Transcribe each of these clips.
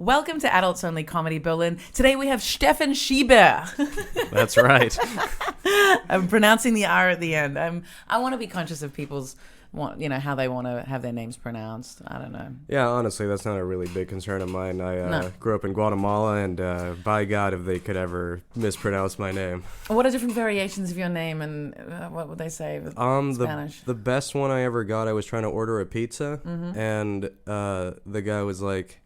Welcome to Adults Only Comedy Berlin. Today we have Stephan Schieber. That's right. I'm pronouncing the R at the end. I want to be conscious of people's, how they want to have their names pronounced. I don't know. Yeah, honestly, that's not a really big concern of mine. I grew up in Guatemala, and by God, if they could ever mispronounce my name. What are different variations of your name, and what would they say with Spanish? The best one I ever got, I was trying to order a pizza, and the guy was like,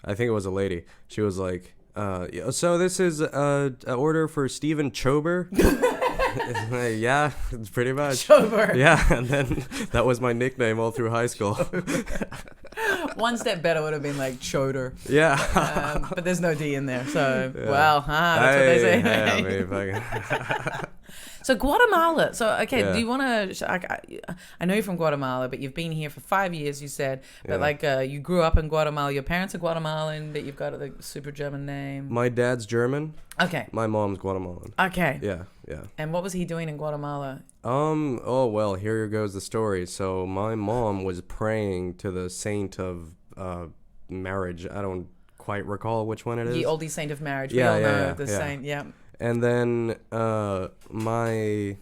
I think it was a lady. She was like, so this is an order for Stephan Schieber? Yeah, it's pretty much. Schieber. Yeah, and then that was my nickname all through high school. One step better would have been like Choder. Yeah. But there's no D in there, so, Yeah. well, that's what they say. Hey, I mean, if I So Guatemala. So, okay, Yeah. do you want to... I know you're from Guatemala, but you've been here for 5 years, you said. But, you grew up in Guatemala. Your parents are Guatemalan, but you've got a super German name. My dad's German. Okay. My mom's Guatemalan. Okay. Yeah. And what was he doing in Guatemala? Oh, well, here goes the story. So my mom was praying to the saint of marriage. I don't quite recall which one it is. The oldie saint of marriage. Yeah, We all know yeah, the yeah. saint, yeah. And then my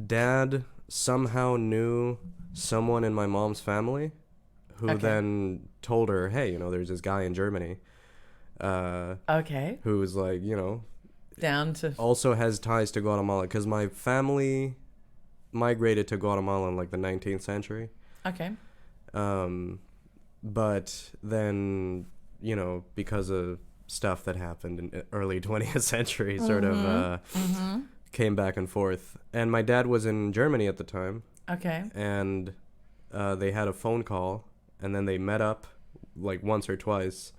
dad somehow knew someone in my mom's family who then told her, hey, there's this guy in Germany Okay. who was like, Down to... also has ties to Guatemala because my family migrated to Guatemala in like the 19th century. Okay. But then, because of stuff that happened in the early 20th century sort of came back and forth. And my dad was in Germany at the time. Okay. And they had a phone call, and then they met up like once or twice.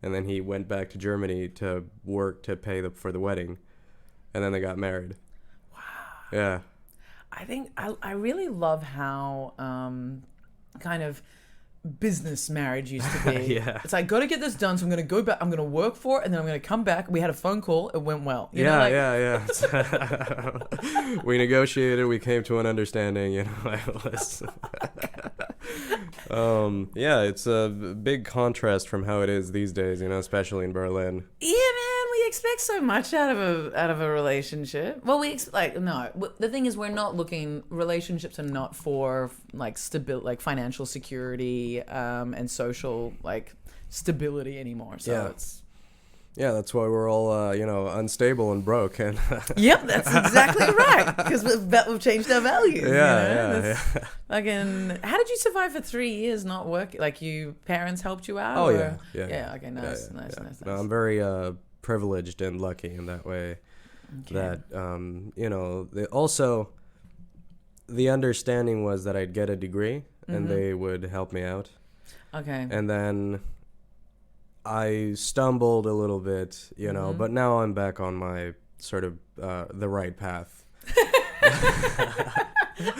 And then he went back to Germany to work to pay for the wedding. And then they got married. Wow. Yeah. I think I really love how kind of business marriage used to be. Yeah. It's like, got to get this done, so I'm going to go back, I'm going to work for it, and then I'm going to come back. We had a phone call, it went well. Yeah. We negotiated, we came to an understanding, it was... it's a big contrast from how it is these days, especially in Berlin. Yeah, man, we expect so much out of a relationship. Well, the thing is, we're not looking. Relationships are not for like financial security and social stability anymore. So it's. Yeah, that's why we're all, unstable and broke. And Yep, that's exactly right. Because we've changed our values. Yeah. Fucking, how did you survive for 3 years not working? Like, parents helped you out? Oh, or? yeah. Yeah, okay, nice. No, I'm very privileged and lucky in that way. Okay. That, also, the understanding was that I'd get a degree and they would help me out. Okay. And then... I stumbled a little bit, but now I'm back on my sort of the right path.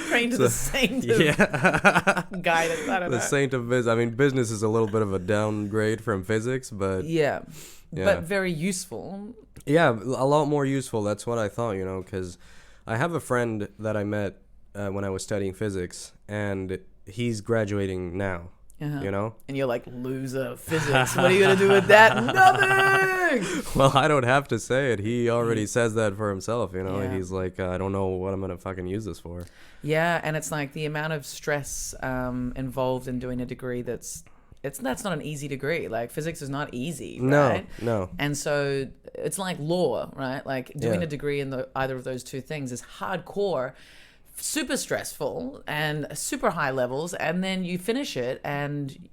Praying to the saint of guidance. I don't know. The saint of business. I mean, business is a little bit of a downgrade from physics, but... Yeah. But very useful. Yeah, a lot more useful. That's what I thought, because I have a friend that I met when I was studying physics, and he's graduating now. And you're like, loser physics. What are you going to do with that? Nothing! Well, I don't have to say it. He already says that for himself, He's like, I don't know what I'm going to fucking use this for. Yeah, and it's like the amount of stress involved in doing a degree that's not an easy degree. Like, physics is not easy, right? No. And so it's like law, right? Like, doing a degree in either of those two things is hardcore, super stressful and super high levels, and then you finish it and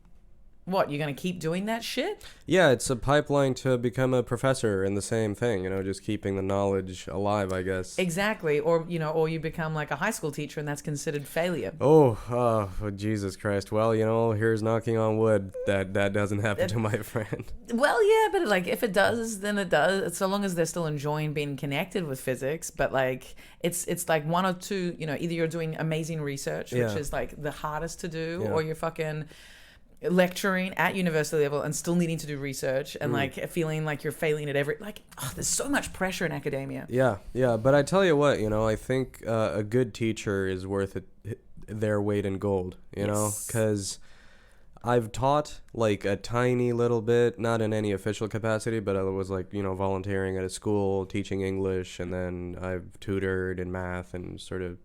what, you're going to keep doing that shit? Yeah, it's a pipeline to become a professor in the same thing, just keeping the knowledge alive, I guess. Exactly. Or you become like a high school teacher and that's considered failure. Oh, Jesus Christ. Well, here's knocking on wood that doesn't happen to my friend. Well, yeah, but if it does, then it does. So long as they're still enjoying being connected with physics. But it's like one or two, either you're doing amazing research, which is like the hardest to do, or you're fucking lecturing at university level and still needing to do research and feeling like you're failing at there's so much pressure in academia. Yeah, but I tell you what, I think a good teacher is worth their weight in gold, because I've taught like a tiny little bit, not in any official capacity, but I was like, volunteering at a school, teaching English, and then I've tutored in math and sort of,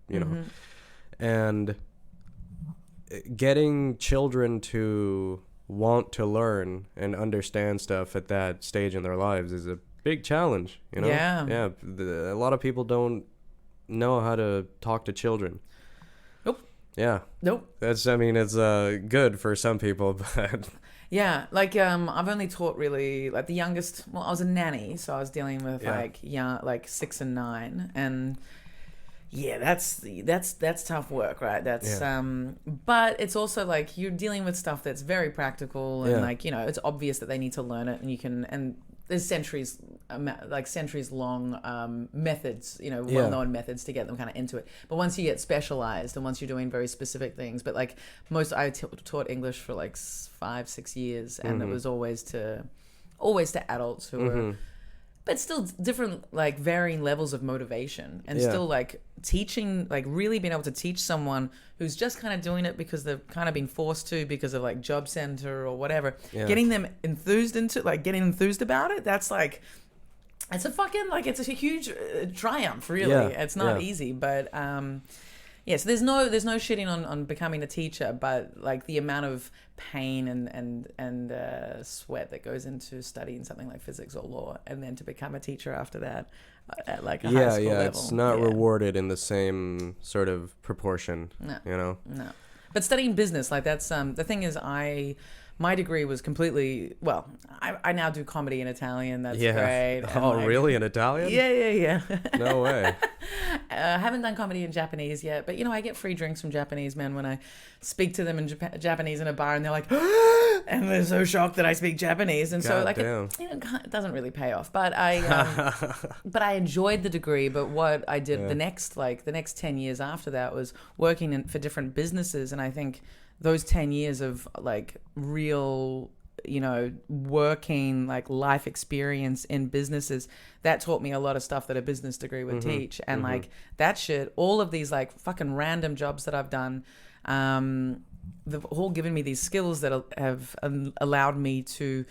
and getting children to want to learn and understand stuff at that stage in their lives is a big challenge, Yeah. A lot of people don't know how to talk to children. Nope. Yeah. Nope. It's good for some people, but yeah, like I've only taught really like the youngest. Well, I was a nanny, so I was dealing with like 6 and 9, and yeah, that's tough work, right? That's but it's also like you're dealing with stuff that's very practical, and like it's obvious that they need to learn it, and you can and there's centuries long methods, well-known methods to get them kind of into it. But once you get specialized and once you're doing very specific things, but like I taught English for like 5-6 years, and it was always to adults who were, but still different, like varying levels of motivation, and still like teaching, like really being able to teach someone who's just kind of doing it because they've kind of been forced to because of like job center or whatever, getting them getting enthused about it. That's like, it's a fucking, like, it's a huge triumph, really. It's not easy, but so there's no shitting on becoming a teacher, but like the amount of pain and sweat that goes into studying something like physics or law, and then to become a teacher after that at like a high school level. It's not rewarded in the same sort of proportion. No. But studying business, like that's the thing is, my degree was completely, well, I now do comedy in Italian. That's great. And really? In Italian? Yeah. No way. I haven't done comedy in Japanese yet, but I get free drinks from Japanese men when I speak to them in Japanese in a bar, and they're like, and they're so shocked that I speak Japanese, and so like it doesn't really pay off. But I enjoyed the degree. But what I did the next 10 years after that was working for different businesses, and I think those 10 years of like real, working like life experience in businesses, that taught me a lot of stuff that a business degree would teach. And like that shit, all of these like fucking random jobs that I've done, they've all given me these skills that have allowed me to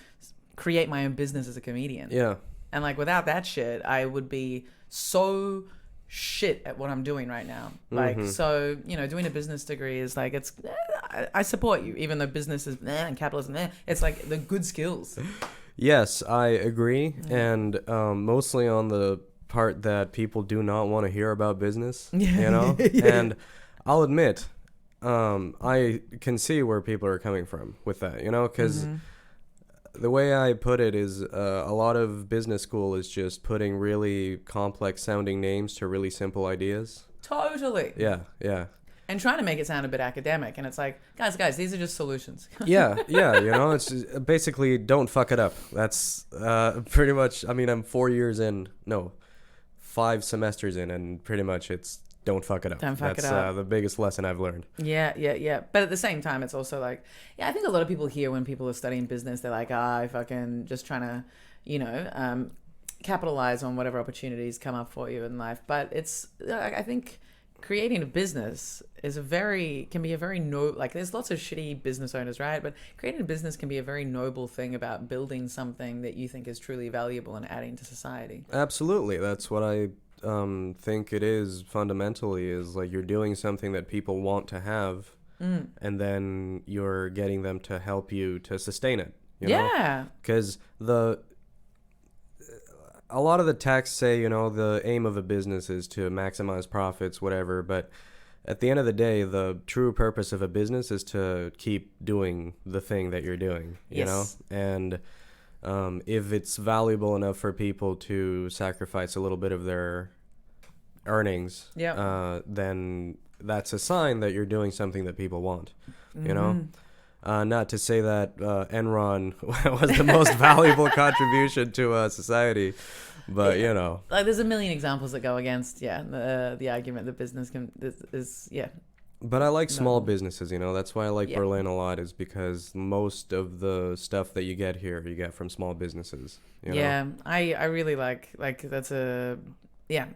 create my own business as a comedian. Yeah. And like without that shit, I would be so shit at what I'm doing right now. Like, so, doing a business degree is like, it's, I support you, even though business is and capitalism, it's like the good skills. Yes, I agree. And mostly on the part that people do not want to hear about business, and I'll admit, I can see where people are coming from with that, because the way I put it is a lot of business school is just putting really complex sounding names to really simple ideas. Totally. Yeah. And trying to make it sound a bit academic. And it's like, guys, these are just solutions. yeah, it's basically don't fuck it up. That's pretty much, I mean, I'm 5 semesters in, and pretty much it's don't fuck it up. That's the biggest lesson I've learned. Yeah. But at the same time, it's also like, I think a lot of people here when people are studying business, they're like, I fucking just trying to, capitalize on whatever opportunities come up for you in life. But it's, I think creating a business is can be a very there's lots of shitty business owners, right? But creating a business can be a very noble thing about building something that you think is truly valuable and adding to society. Absolutely. That's what I think it is fundamentally, is like you're doing something that people want to have, and then you're getting them to help you to sustain it. Because a lot of the texts say, the aim of a business is to maximize profits, whatever, but at the end of the day, the true purpose of a business is to keep doing the thing that you're doing, you know? And if it's valuable enough for people to sacrifice a little bit of their earnings, then that's a sign that you're doing something that people want, you know? Not to say that Enron was the most valuable contribution to society, but like there's a million examples that go against the argument that business is. But I like small businesses, that's why I like Berlin a lot, is because most of the stuff that you get here, you get from small businesses. I really like that's yeah,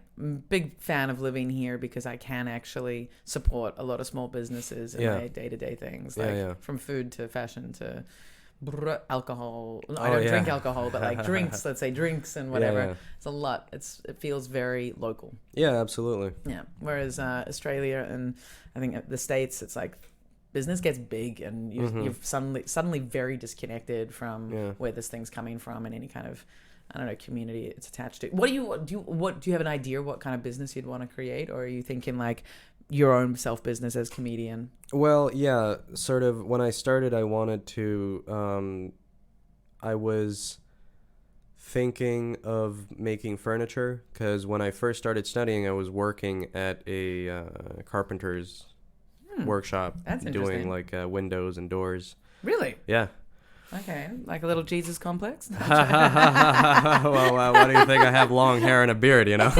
big fan of living here because I can actually support a lot of small businesses in their day-to-day things, like from food to fashion to alcohol. I don't drink alcohol, but like drinks, let's say drinks and whatever. It's a lot. It feels very local. Yeah, absolutely. Yeah. Whereas Australia and I think the States, it's like business gets big and you're suddenly very disconnected from where this thing's coming from and any kind of, I don't know, community it's attached to. What do you have an idea what kind of business you'd want to create, or are you thinking like your own self business as comedian? Well, yeah, sort of. When I started, I wanted to. I was thinking of making furniture because when I first started studying, I was working at a carpenter's workshop. That's doing like windows and doors. Really? Yeah. Okay, like a little Jesus complex. Well, what do you think? I have long hair and a beard, you know.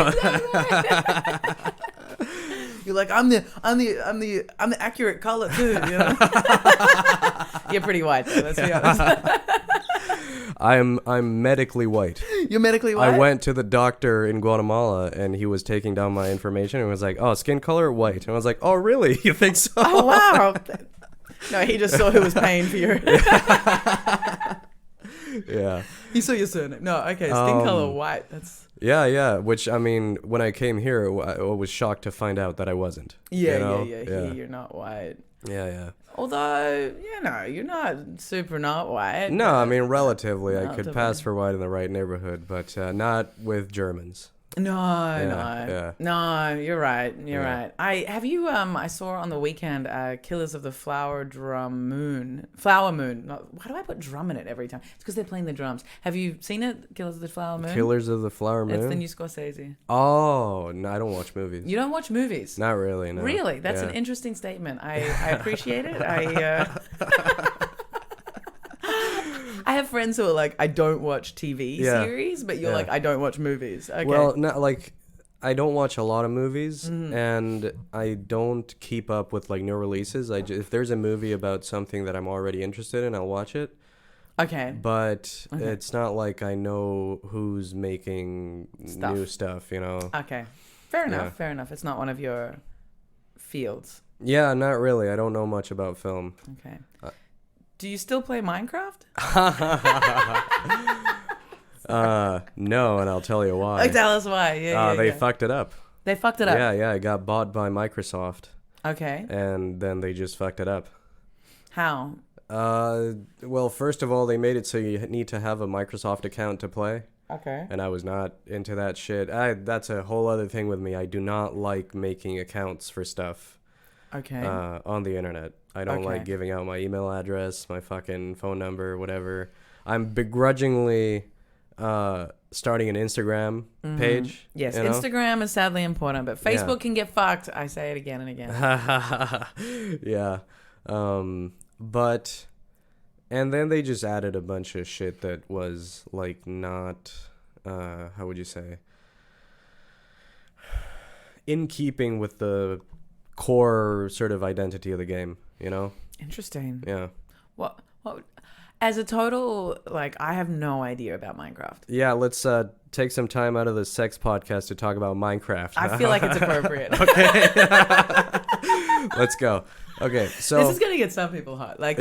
You're like, I'm the accurate color too. You know? You're pretty white though, let's be honest. I'm medically white. You're medically white? I went to the doctor in Guatemala and he was taking down my information and was like, "Oh, skin color white." And I was like, "Oh, really? You think so?" Oh, wow. No, he just saw who was paying for your... Yeah. He saw your surname. No, okay, skin color white. That's... Yeah. Which, I mean, when I came here, I was shocked to find out that I wasn't. Yeah, you know? yeah. Here, you're not white. Yeah. Although, you're not super not white. No, I mean, relatively. I could pass for white in the right neighborhood, but not with Germans. No, you're right. You're right. I saw on the weekend Killers of the Flower Moon. Why do I put drum in it every time? It's because they're playing the drums. Have you seen it, Killers of the Flower Moon? Killers of the Flower Moon? It's the new Scorsese. Oh, no, I don't watch movies. You don't watch movies? Not really, no. Really? That's an interesting statement. I appreciate it. I have friends who are like, I don't watch TV series, but you're like, I don't watch movies. Okay. Well, like, I don't watch a lot of movies, and I don't keep up with like new releases. If there's a movie about something that I'm already interested in, I'll watch it. Okay. But it's not like I know who's making new stuff, you know? Okay. Fair enough. It's not one of your fields. Yeah, not really. I don't know much about film. Okay. Do you still play Minecraft? No, and I'll tell you why. Tell us why. They fucked it up. They fucked it up? Yeah. It got bought by Microsoft. Okay. And then they just fucked it up. How? Well, first of all, they made it so you need to have a Microsoft account to play. Okay. And I was not into that shit. That's a whole other thing with me. I do not like making accounts for stuff. Okay. On the internet. I don't like giving out my email address, my fucking phone number, whatever. I'm begrudgingly starting an Instagram page. Yes, you know? Instagram is sadly important, but Facebook can get fucked. I say it again and again. Yeah. But... And then they just added a bunch of shit that was, like, not... how would you say? In keeping with the core sort of identity of the game, you know? Interesting. Yeah. What as a total, like, I have no idea about Minecraft. Yeah, let's take some time out of the sex podcast to talk about Minecraft. I feel like it's appropriate. Okay. Let's go. Okay, so... This is going to get some people hot. Like,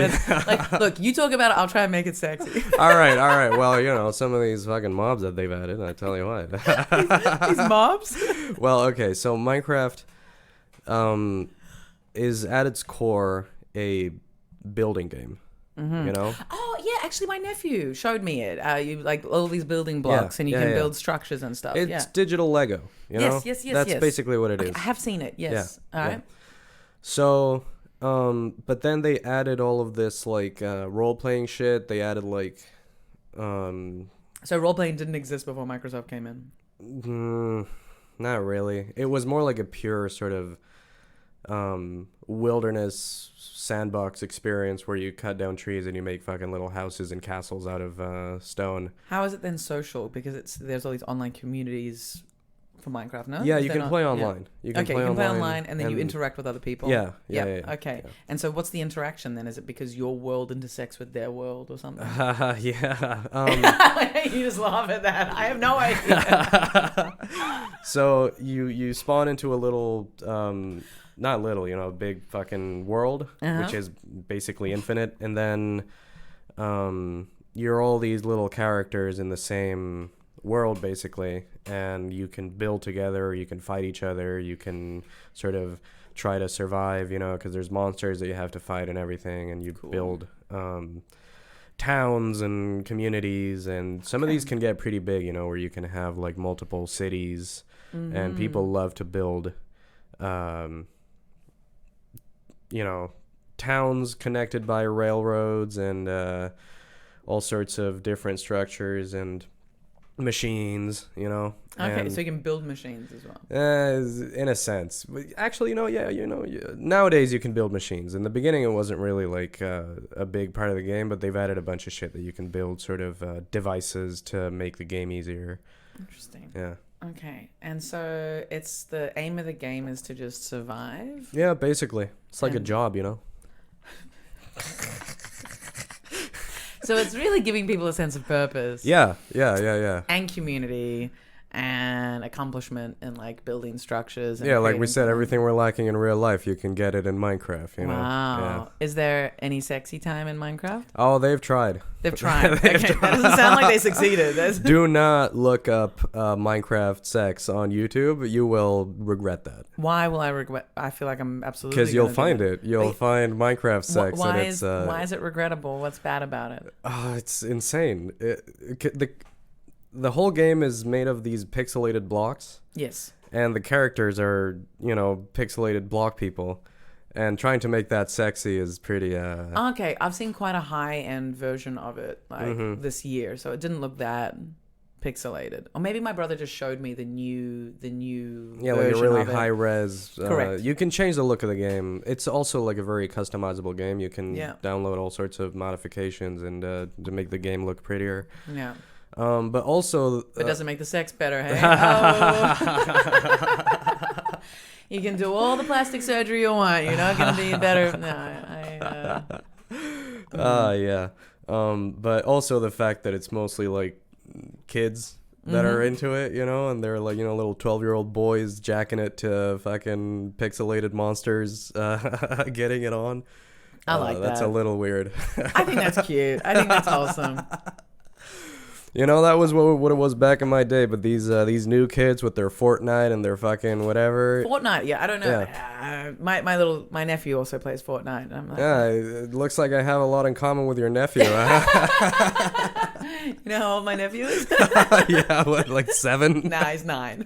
look, you talk about it, I'll try and make it sexy. All right. Well, you know, some of these fucking mobs that they've added, I tell you what. These mobs? Well, okay, so Minecraft is at its core a building game. You know? Oh, yeah, actually my nephew showed me it. You like all these building blocks and you can build structures and stuff. It's digital Lego, you know? Yes. That's basically what it is. I have seen it, yes. Yeah, all right. So, but then they added all of this, like, role-playing shit. They added, like, So role-playing didn't exist before Microsoft came in? Not really. It was more like a pure sort of wilderness sandbox experience where you cut down trees and you make fucking little houses and castles out of stone. How is it then social? Because there's all these online communities for Minecraft, no? Yeah, Is you there can play online. You can Okay, play you can play online, online, and then you interact with other people. Yeah. Okay. And so what's the interaction then? Is it because your world intersects with their world or something? Yeah. You just laugh at that. I have no idea. So you spawn into a little, not little, big fucking world, which is basically infinite, and then you're all these little characters in the same world, basically, and you can build together, you can fight each other, you can sort of try to survive, because there's monsters that you have to fight and everything, and you build towns and communities, and some of these can get pretty big, where you can have like multiple cities, and people love to build towns connected by railroads and all sorts of different structures and machines, Okay, so you can build machines as well. In a sense. But actually, nowadays you can build machines. In the beginning, it wasn't really like a big part of the game, but they've added a bunch of shit that you can build sort of devices to make the game easier. Interesting. Yeah. Okay, and so it's the aim of the game is to just survive? Yeah, basically. It's like a job, So it's really giving people a sense of purpose. Yeah. And community and accomplishment and like building structures. And yeah, like we said, everything we're lacking in real life, you can get it in Minecraft, Wow. Yeah. Is there any sexy time in Minecraft? Oh, they've tried. They've tried. Okay. That doesn't sound like they succeeded. Do not look up Minecraft sex on YouTube. You will regret that. Why will I regret? I feel like I'm absolutely because you'll find it. You'll find Minecraft sex. Why and is it regrettable? What's bad about it? It's insane. The whole game is made of these pixelated blocks. Yes. And the characters are, pixelated block people. And trying to make that sexy is pretty... Okay, I've seen quite a high-end version of it, this year. So it didn't look that pixelated. Or maybe my brother just showed me the new yeah, version like a really of it. high-res... Correct. You can change the look of the game. It's also like a very customizable game. You can download all sorts of modifications and to make the game look prettier. Yeah. But also... It doesn't make the sex better, hey? Oh. You can do all the plastic surgery you want. You're not going to be better. No, yeah. But also the fact that it's mostly like kids that are into it, and they're like, little 12-year-old boys jacking it to fucking pixelated monsters getting it on. I like that. That's a little weird. I think that's cute. I think that's awesome. That was what it was back in my day. But these new kids with their Fortnite and their fucking whatever. Fortnite, yeah, I don't know. Yeah. My nephew also plays Fortnite. And I'm like, it looks like I have a lot in common with your nephew. You know how old my nephew is? Yeah, what, like 7? Nah, he's 9.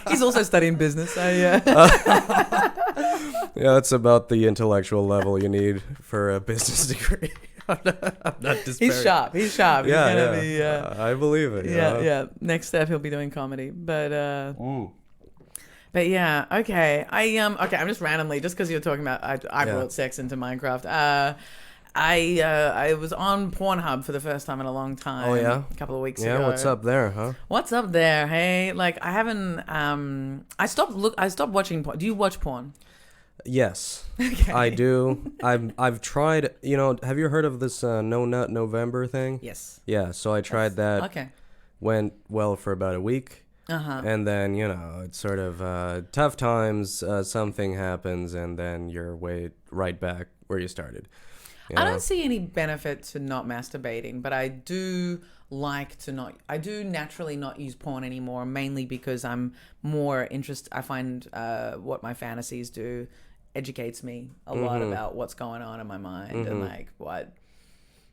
He's also studying business. So yeah. Yeah, that's about the intellectual level you need for a business degree. I'm not He's sharp. Yeah. I believe it. Yeah. Next step, he'll be doing comedy. But yeah, okay. I'm just randomly, just because you're talking about, I brought sex into Minecraft. I was on Pornhub for the first time in a long time. Oh yeah, a couple of weeks ago. Yeah, what's up there, huh? What's up there? Hey, like I haven't. I stopped watching porn. Do you watch porn? Yes, okay. I do. I've tried. Have you heard of this No Nut November thing? Yes. Yeah, so I tried that. Okay. Went well for about a week. And then it's sort of tough times. Something happens, and then you're right back where you started. I don't see any benefit to not masturbating, but I do naturally not use porn anymore, mainly because I'm more interested. I find what my fantasies do educates me a lot about what's going on in my mind and like what.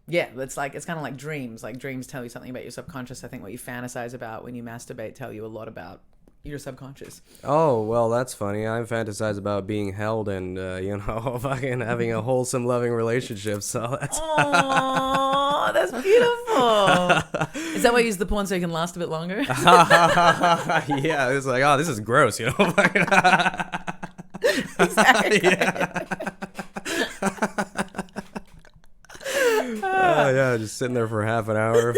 Yeah, it's kind of like dreams. Like dreams tell you something about your subconscious. I think what you fantasize about when you masturbate tell you a lot about your subconscious. Oh, well, that's funny. I fantasize about being held and, fucking having a wholesome, loving relationship, so that's... Oh, that's beautiful. Is that why you use the porn so you can last a bit longer? Yeah, it's like, oh, this is gross, Exactly. Yeah. just sitting there for half an hour.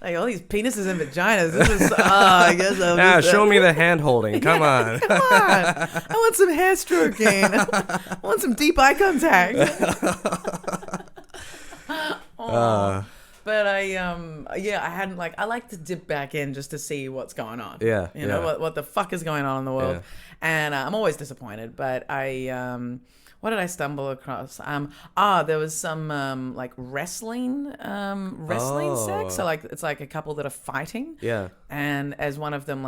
Like all these penises and vaginas. This is, I guess. Show me the hand holding. Come on. Come on. I want some hair stroking. I want some deep eye contact. But I hadn't I like to dip back in just to see what's going on. Yeah. You know, what the fuck is going on in the world. Yeah. And I'm always disappointed, but what did I stumble across? There was some wrestling sex. So it's like a couple that are fighting. Yeah. And as one of them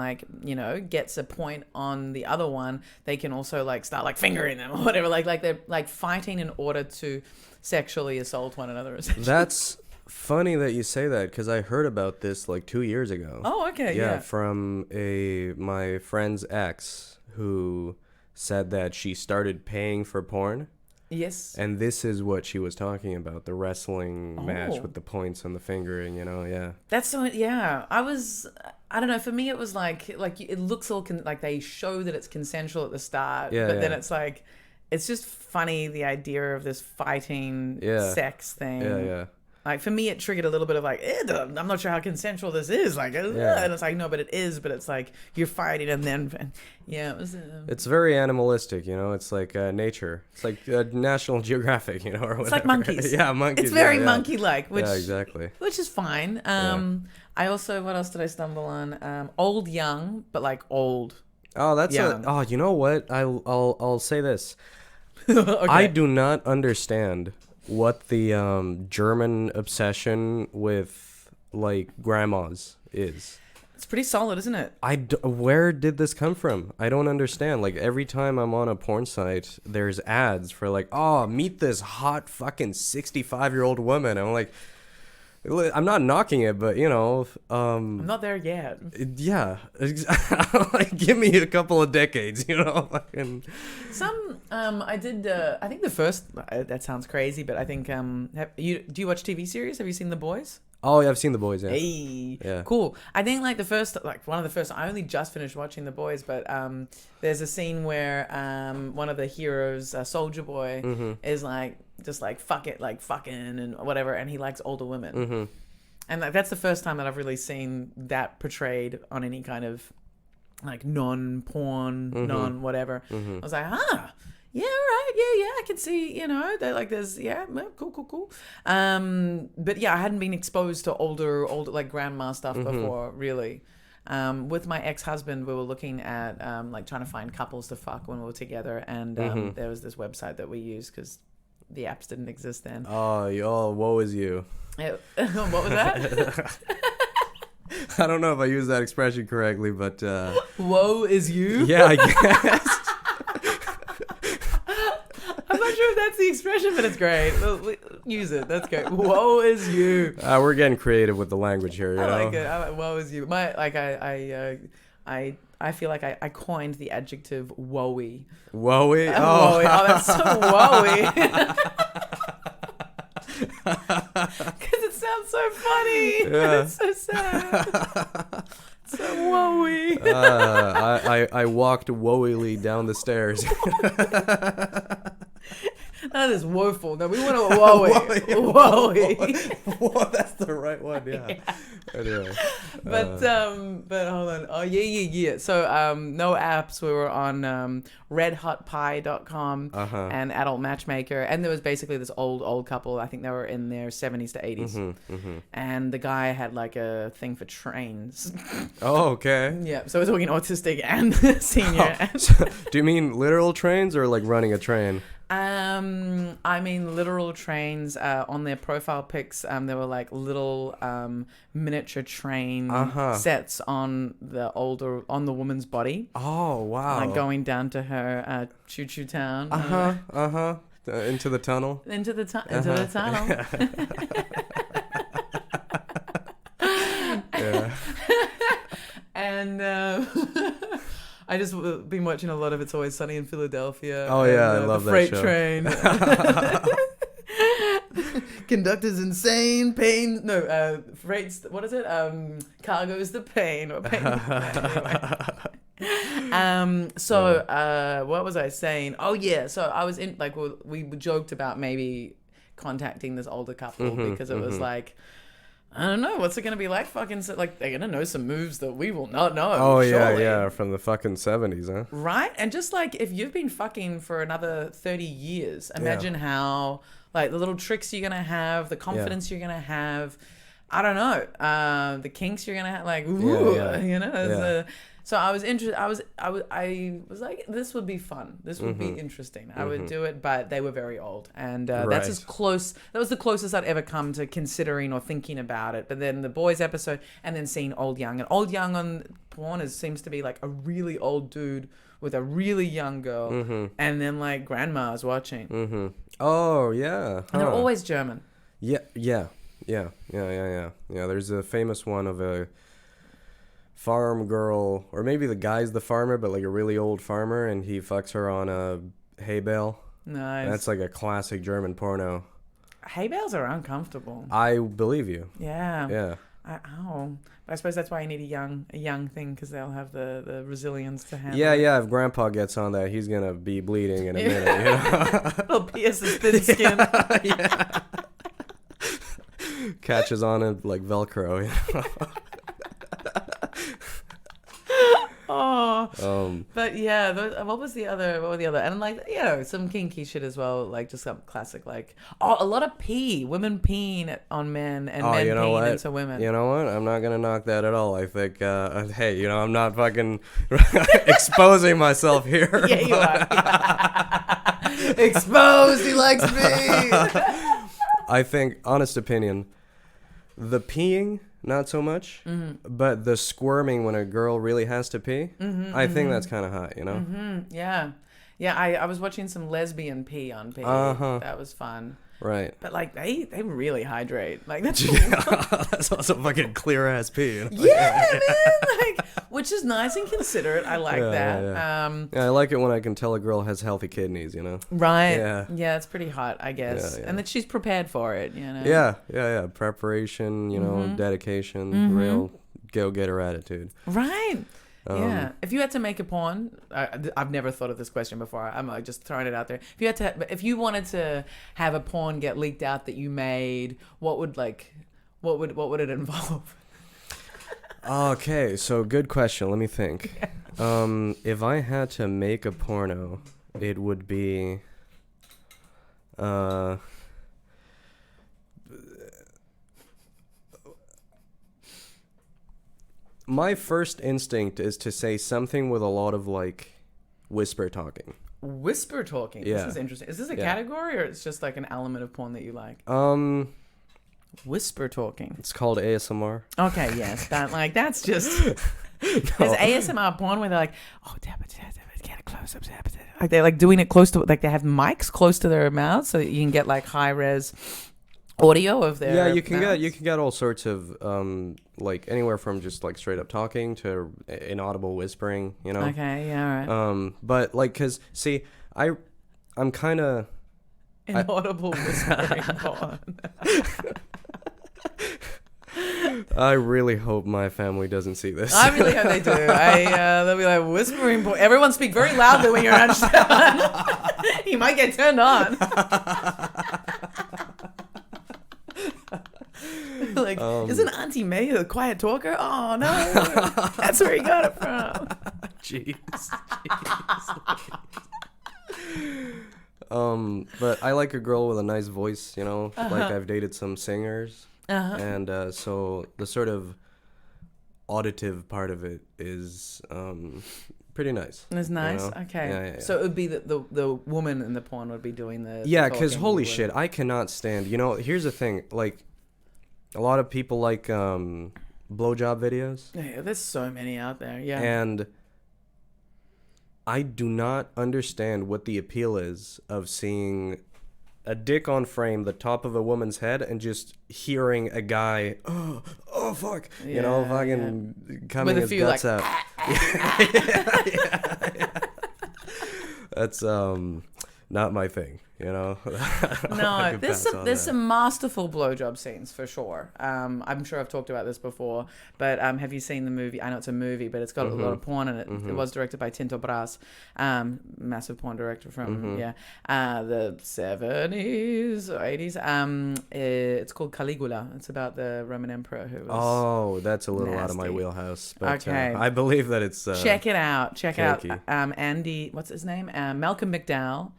gets a point on the other one, they can also start fingering them or whatever. Like they're fighting in order to sexually assault one another. That's funny that you say that, because I heard about this 2 years ago. Oh, okay. Yeah. From my friend's ex, who said that she started paying for porn. Yes. And this is what she was talking about, the wrestling match with the points and the fingering, yeah. That's so, yeah. I don't know, for me it was it looks all, they show that it's consensual at the start, but then it's it's just funny, the idea of this fighting sex thing. Yeah. For me, it triggered a little bit of I'm not sure how consensual this is. And it's no, but it is. But it's you're fighting, and then, it was. It's very animalistic, It's nature. It's like National Geographic, or whatever. It's like monkeys. Yeah, monkeys. It's very monkey-like, which exactly. Which is fine. I also, what else did I stumble on? Old young, but old. Oh, that's young. You know what? I'll say this. Okay. I do not understand what the German obsession with grandmas is. It's pretty solid, isn't it? Where did this come from? I don't understand. Every time I'm on a porn site, there's ads for meet this hot fucking 65-year-old woman. I'm not knocking it, but I'm not there yet. Yeah, give me a couple of decades, Some I did. I think the first. That sounds crazy, but I think. Do you watch TV series? Have you seen The Boys? Oh, yeah, I've seen The Boys. Yeah. Hey, yeah. Cool. I think one of the first. I only just finished watching The Boys, but there's a scene where one of the heroes, Soldier Boy, is just fuck it, fucking and whatever, and he likes older women, and that's the first time that I've really seen that portrayed on any kind of non-porn, non-whatever. I was yeah, right, yeah, I can see, they're there's, cool. But yeah, I hadn't been exposed to older grandma stuff before, really. With my ex-husband, we were looking at trying to find couples to fuck when we were together, and there was this website that we used because the apps didn't exist then. Oh, woe is you. What was that? I don't know if I used that expression correctly, but woe is you? Yeah, I guess. I'm not sure if that's the expression, but it's great. Use it. That's great. Woe is you. We're getting creative with the language here, I like it. I like woe is you. I feel like I coined the adjective woey. Woey? Oh, that's so woey. Because it sounds so funny. Yeah. It's so sad. So woey. I walked woeyly down the stairs. That is woeful. No, we want a woey. Woey. Whoa, that's the right one. Yeah. Anyway, but hold on. Oh yeah. So no apps. We were on redhotpie.com and Adult Matchmaker, and there was basically this old couple. I think they were in their 70s to 80s, and the guy had a thing for trains. Oh, okay. Yeah. So we're talking autistic and senior. Oh, so, do you mean literal trains or running a train? I mean literal trains. On their profile pics, there were little miniature train sets on the woman's body. Oh wow! Going down to her choo choo town. Into the tunnel. Into the tunnel. Yeah. And I just been watching a lot of It's Always Sunny in Philadelphia. Oh yeah, I love the freight that show. Train. Conductor's insane. Pain. No. Freight's. What is it? Cargo's the pain. Or pain. So what was I saying? Oh yeah. So I was in we joked about maybe contacting this older couple because it was like, I don't know, what's it going to be like fucking, like, they're going to know some moves that we will not know. Oh, surely. yeah, from the fucking 70s, huh? Right? And just like, if you've been fucking for another 30 years, imagine how, like, the little tricks you're going to have, the confidence you're going to have, I don't know, the kinks you're going to have, like, ooh, you know, so I was interested. I was like, this would be fun. This would be interesting. I would do it, but they were very old, and that's as close. That was the closest I'd ever come to considering or thinking about it. But then the boys episode, and then seeing Old Young, and Old Young on porn seems to be like a really old dude with a really young girl, and then like grandma's watching. Oh yeah, and they're always German. Yeah. There's a famous one of a farm girl, or maybe the guy's the farmer, but like a really old farmer, and he fucks her on a hay bale. Nice. That's like a classic German porno. Hay bales are uncomfortable. I believe you. Yeah. I suppose that's why you need a young thing, because they'll have the resilience to handle it. Yeah. If Grandpa gets on that, he's gonna be bleeding in a minute. You know? It'll pierce his thin skin. Yeah. Catches on it like Velcro. You know? But yeah, what were the other, and like, you know, some kinky shit as well, like just some classic, like, a lot of women peeing on men, and men peeing into women. You know what? I'm not gonna knock that at all. I think, hey, you know, I'm not fucking exposing myself here. Yeah, you are. Exposed, he likes me. I think, honest opinion, the peeing, not so much, but the squirming when a girl really has to pee, I think that's kind of hot, you know? Yeah. I was watching some lesbian pee on pee. That was fun. Right. But like they really hydrate. Like that's that's also fucking clear ass pee. You know? Yeah, man. Like, which is nice and considerate. I like that. Yeah, I like it when I can tell a girl has healthy kidneys, you know? Right. Yeah, it's pretty hot, I guess. Yeah. And that she's prepared for it, you know? Yeah. Preparation, you know, dedication, real go-getter attitude. Right. Yeah. If you had to make a porn, I've never thought of this question before. I'm like just throwing it out there. If you wanted to have a porn get leaked out that you made, what would it involve? Okay, so good question. Let me think. If I had to make a porno, it would be my first instinct is to say something with a lot of like whisper talking. Whisper talking? Yeah. This is interesting. Is this a category, or it's just like an element of porn that you like? Whisper talking. It's called ASMR. Okay, yes. That's just there's ASMR porn where they're like, oh, get a close up, like they're like doing it close to, like they have mics close to their mouths so that you can get like high res audio of their you can get all sorts of like anywhere from just like straight up talking to inaudible whispering, you know. Okay, yeah, all right. But like, cause see, I'm kind of inaudible whispering porn. I really hope my family doesn't see this. I really hope they do. They'll be like, whispering porn. Everyone speak very loudly when you're around Stephan. You might get turned on. Like, isn't Auntie May a quiet talker? Oh no, that's where he got it from. Jeez. But I like a girl with a nice voice, you know. Like I've dated some singers, and so the sort of auditive part of it is pretty nice. It's nice. You know? Okay. Yeah. So it would be the woman in the porn would be doing the because holy shit, I cannot stand. You know, here's the thing, like. A lot of people like blowjob videos. Yeah, there's so many out there. Yeah. And I do not understand what the appeal is of seeing a dick on frame, the top of a woman's head, and just hearing a guy, oh fuck, you know, fucking coming his guts out. Yeah. That's not my thing. you know. No, there's some masterful blowjob scenes for sure. I'm sure I've talked about this before, but have you seen the movie? I know it's a movie, but it's got a lot of porn in it. It was directed by Tinto Brass, massive porn director from the 70s or 80s. It's called Caligula. It's about the Roman emperor who was that's a little nasty. Out of my wheelhouse, but okay. I believe that it's check it out. Check kinky. out Andy. What's his name? Malcolm McDowell.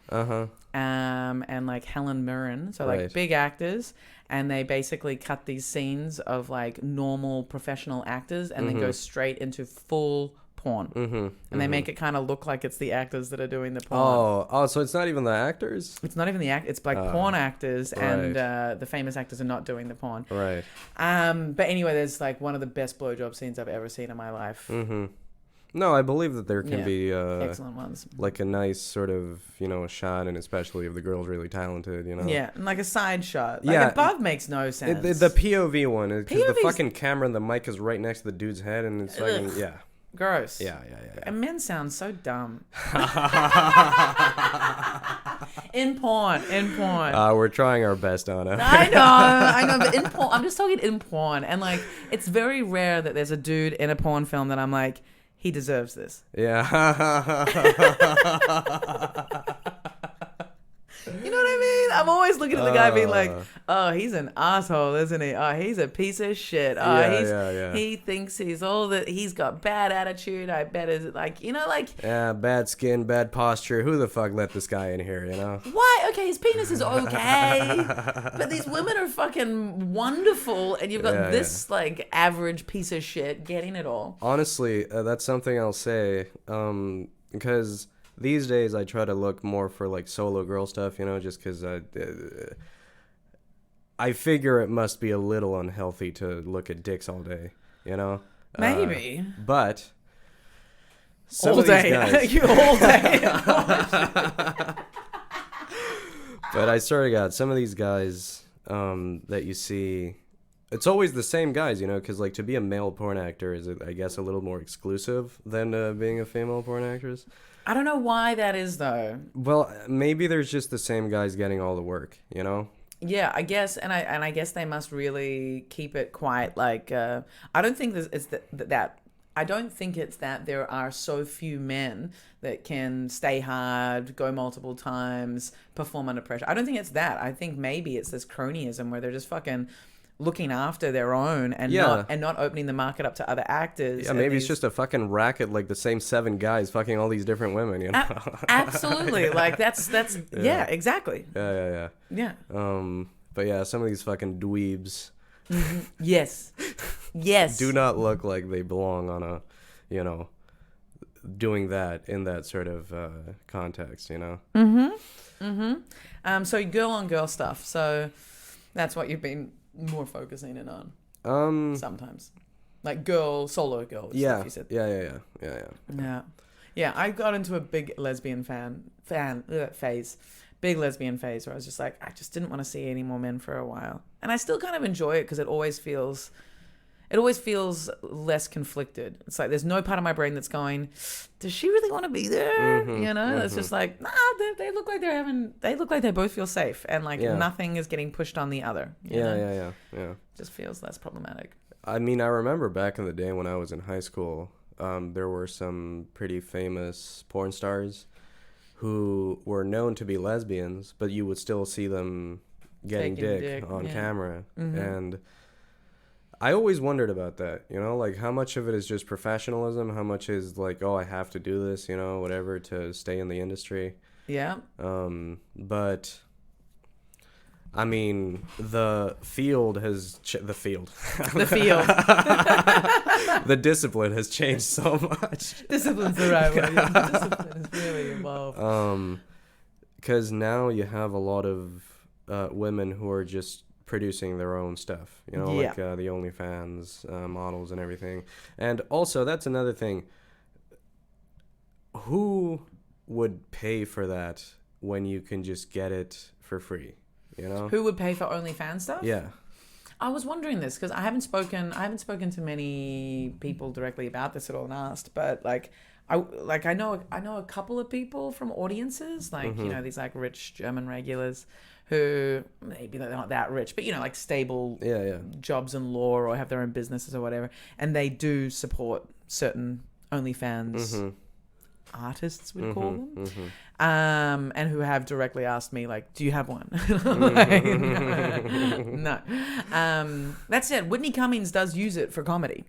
And like Helen Mirren, so like big actors, and they basically cut these scenes of like normal professional actors and then go straight into full porn, and they make it kind of look like it's the actors that are doing the porn. Oh, so it's not even the actors? It's not even the act. It's like porn actors, and the famous actors are not doing the porn. Right. But anyway, there's like one of the best blowjob scenes I've ever seen in my life. No, I believe that there can be excellent ones. Like a nice sort of, shot, and especially if the girl's really talented, Yeah, and like a side shot. Like above makes no sense. The POV one, because the fucking camera and the mic is right next to the dude's head, and it's fucking, gross. Yeah. And men sound so dumb. In porn. We're trying our best, Anna. I know, but in porn, I'm just talking in porn, and like, it's very rare that there's a dude in a porn film that I'm like, he deserves this. Yeah. You know what I mean? I'm always looking at the guy being like, oh, he's an asshole, isn't he? Oh, he's a piece of shit. Oh, he thinks he's all that. He's got bad attitude. I bet is like, yeah, bad skin, bad posture. Who the fuck let this guy in here, Why? Okay, his penis is okay. But these women are fucking wonderful, and you've got this like average piece of shit getting it all. Honestly, that's something I'll say, because these days I try to look more for like solo girl stuff, just because I figure it must be a little unhealthy to look at dicks all day, Maybe. But some all of these day. Guys, You all day. But I swear to God, some of these guys that you see, it's always the same guys, because like to be a male porn actor is, I guess, a little more exclusive than being a female porn actress. I don't know why that is, though. Well, maybe there's just the same guys getting all the work, Yeah, I guess, and I guess they must really keep it quite like. I don't think it's that. I don't think it's that there are so few men that can stay hard, go multiple times, perform under pressure. I don't think it's that. I think maybe it's this cronyism where they're just fucking looking after their own and not opening the market up to other actors. Yeah, maybe it's just a fucking racket, like the same 7 guys fucking all these different women, Absolutely. Like that's exactly. Yeah. But yeah, some of these fucking dweebs. Yes. Do not look like they belong on a, doing that in that sort of context, So girl on girl stuff. So that's what you've been more focusing in on. Sometimes. Like solo girl stuff you said. Yeah. Yeah, I got into a big lesbian phase. Big lesbian phase where I was just like, I just didn't want to see any more men for a while. And I still kind of enjoy it because it always feels less conflicted. It's like there's no part of my brain that's going, does she really want to be there? It's just like, nah, they look like they both feel safe, and like nothing is getting pushed on the other. Yeah. Just feels less problematic. I mean, I remember back in the day when I was in high school, there were some pretty famous porn stars who were known to be lesbians, but you would still see them getting dick on camera. And I always wondered about that, like how much of it is just professionalism, how much is like, oh, I have to do this, whatever, to stay in the industry. Yeah. But I mean, the field has the discipline has changed so much. Discipline's the right word. Yeah. Discipline is really involved. Because now you have a lot of women who are just producing their own stuff, like the OnlyFans models and everything. And also, that's another thing. Who would pay for that when you can just get it for free? Who would pay for OnlyFans stuff? Yeah. I was wondering this because I haven't spoken to many people directly about this at all and asked, but like I know a couple of people from audiences, like, you know, these like rich German regulars who maybe they're not that rich, but, you know, like stable jobs in law or have their own businesses or whatever. And they do support certain OnlyFans artists, we'd call them. And who have directly asked me, like, do you have one? Like, no. That said, Whitney Cummings does use it for comedy.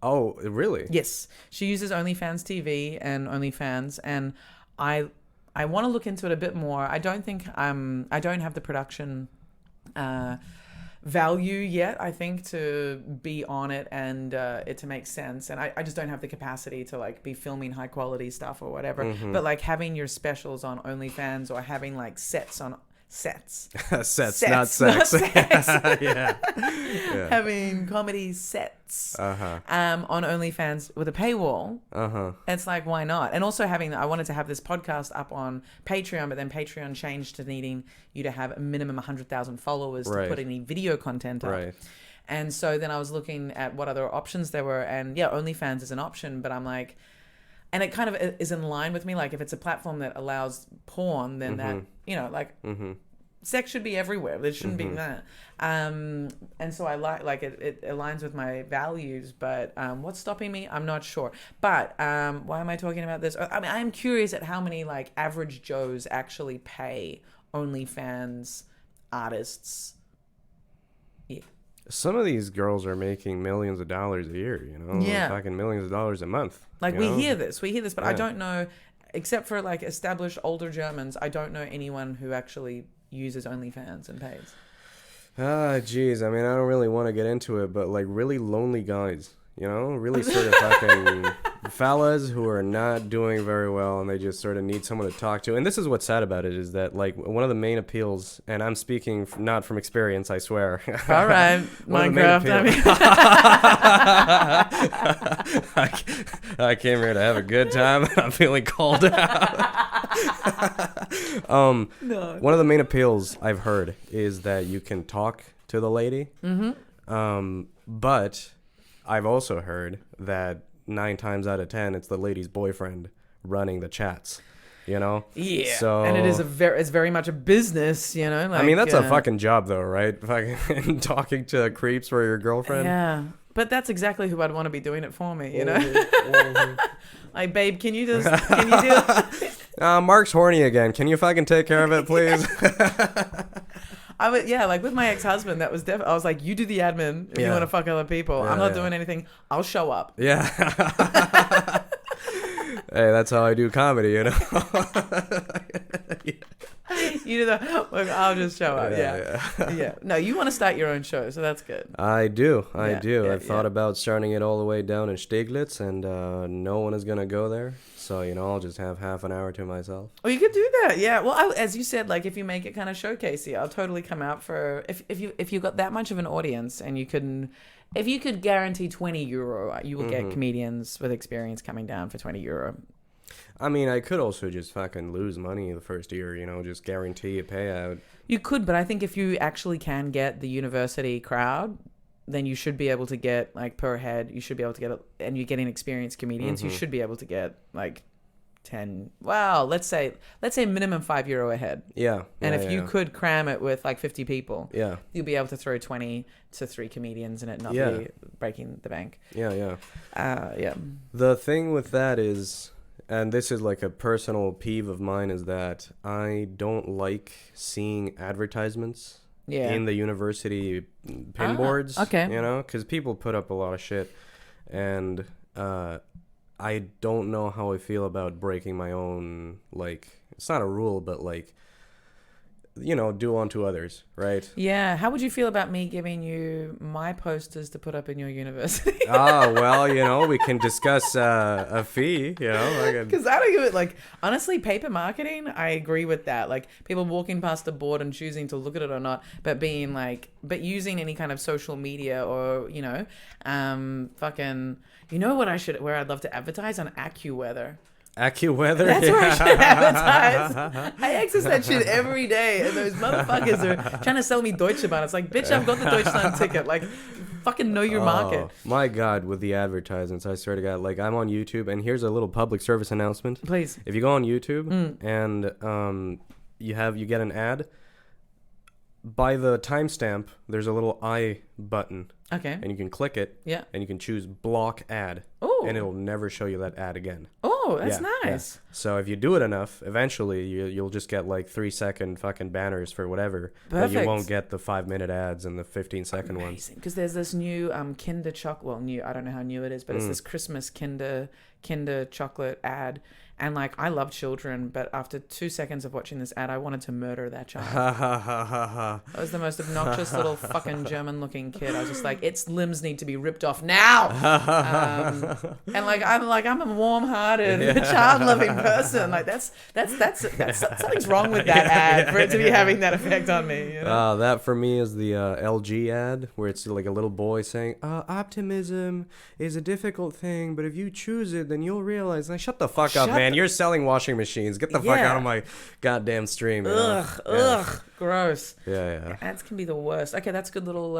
Oh, really? Yes. She uses OnlyFans TV and OnlyFans, and I want to look into it a bit more. I don't think I don't have the production value yet, I think, to be on it and it to make sense. And I just don't have the capacity to like be filming high quality stuff or whatever. But like having your specials on OnlyFans or having like sets on sets, not sex. Yeah. Having comedy sets on OnlyFans with a paywall. It's like, why not? And also I wanted to have this podcast up on Patreon, but then Patreon changed to needing you to have a minimum 100,000 followers to put any video content up. And so then I was looking at what other options there were, and yeah, OnlyFans is an option, but I'm like, and it kind of is in line with me. Like, if it's a platform that allows porn, then that, you know, like, sex should be everywhere. There shouldn't be that. And so I like it aligns with my values, but what's stopping me? I'm not sure. But why am I talking about this? I mean, I'm curious at how many, like, average Joes actually pay OnlyFans artists. Yeah. Some of these girls are making millions of dollars a year, you know? Yeah. Fucking millions of dollars a month. Like, we hear this, but I don't know, except for, like, established older Germans, I don't know anyone who actually uses OnlyFans and pays. Geez. I mean, I don't really want to get into it, but, like, really lonely guys, you know? Really sort of fucking fellas who are not doing very well, and they just sort of need someone to talk to. And this is what's sad about it, is that, like, one of the main appeals, and I'm speaking not from experience, I swear. All right, Minecraft. I came here to have a good time, and I'm feeling called out. No. One of the main appeals I've heard is that you can talk to the lady. But I've also heard that 9 times out of 10, it's the lady's boyfriend running the chats, you know? Yeah. So, and it's very much a business, you know? Like, I mean, that's a fucking job, though, right? Fucking talking to creeps for your girlfriend. Yeah. But that's exactly who I'd want to be doing it for me, you know? Like, babe, can you do it? Mark's horny again. Can you fucking take care of it, please? Like with my ex-husband, that was definitely, I was like, you do the admin if you want to fuck other people. I'm not doing anything. I'll show up. Yeah. Hey, that's how I do comedy, you know? You do that. Look, I'll just show up. Yeah. No, you want to start your own show, so that's good. I do. I've thought about starting it all the way down in Steglitz, and no one is going to go there. So, you know, I'll just have half an hour to myself. Oh, you could do that. Yeah. Well, as you said, like, if you make it kind of showcasey, I'll totally come out for, if you got that much of an audience and you couldn't, if you could guarantee €20, you will get comedians with experience coming down for €20. I mean, I could also just fucking lose money the first year, you know, just guarantee a payout. You could, but I think if you actually can get the university crowd, then you should be able to get, like, per head, you should be able to get, and you're getting experienced comedians, you should be able to get, like, 10, well, let's say minimum €5 a head. Yeah. And if you could cram it with, like, 50 people, yeah, you'll be able to throw 20 to 3 comedians and it not be breaking the bank. Yeah. Yeah. The thing with that is, and this is like a personal peeve of mine, is that I don't like seeing advertisements in the university pin boards. Okay. You know, because people put up a lot of shit, and I don't know how I feel about breaking my own, like, it's not a rule, but, like, you know, do unto others, right? Yeah. How would you feel about me giving you my posters to put up in your university? Well, you know, we can discuss a fee, you know. Because I don't give it, like, honestly, paper marketing, I agree with that. Like, people walking past a board and choosing to look at it or not, but being like, but using any kind of social media or, you know, fucking, you know what where I'd love to advertise on AccuWeather. AccuWeather. That's where I should advertise. I access that shit every day, and those motherfuckers are trying to sell me Deutsche Bahn. It's like, bitch, I've got the Deutschland ticket. Like, fucking know your market. My God, with the advertisements, I swear to God. Like, I'm on YouTube, and here's a little public service announcement. Please. If you go on YouTube and you get an ad, by the timestamp, there's a little I button. Okay. And you can click it. Yeah. And you can choose block ad. Oh. And it'll never show you that ad again. Oh, that's nice. Yeah. So if you do it enough, eventually you'll just get like 3-second fucking banners for whatever. Perfect. But you won't get the 5-minute ads and the 15-second ones. Amazing. Because there's this new Kinder chocolate. Well, new. I don't know how new it is, but it's this Christmas Kinder chocolate ad. And like, I love children, but after 2 seconds of watching this ad, I wanted to murder that child. That was the most obnoxious little fucking German-looking kid. I was just like, its limbs need to be ripped off now. And like, I'm a warm-hearted, child-loving person. Like, that's something's wrong with that ad for it to be having that effect on me. You know? That for me is the LG ad, where it's like a little boy saying, "Optimism is a difficult thing, but if you choose it, then you'll realize." Like, shut the fuck up, man. You're selling washing machines. Get the fuck out of my goddamn stream. Ugh, gross. Yeah. Ads can be the worst. Okay, that's a good little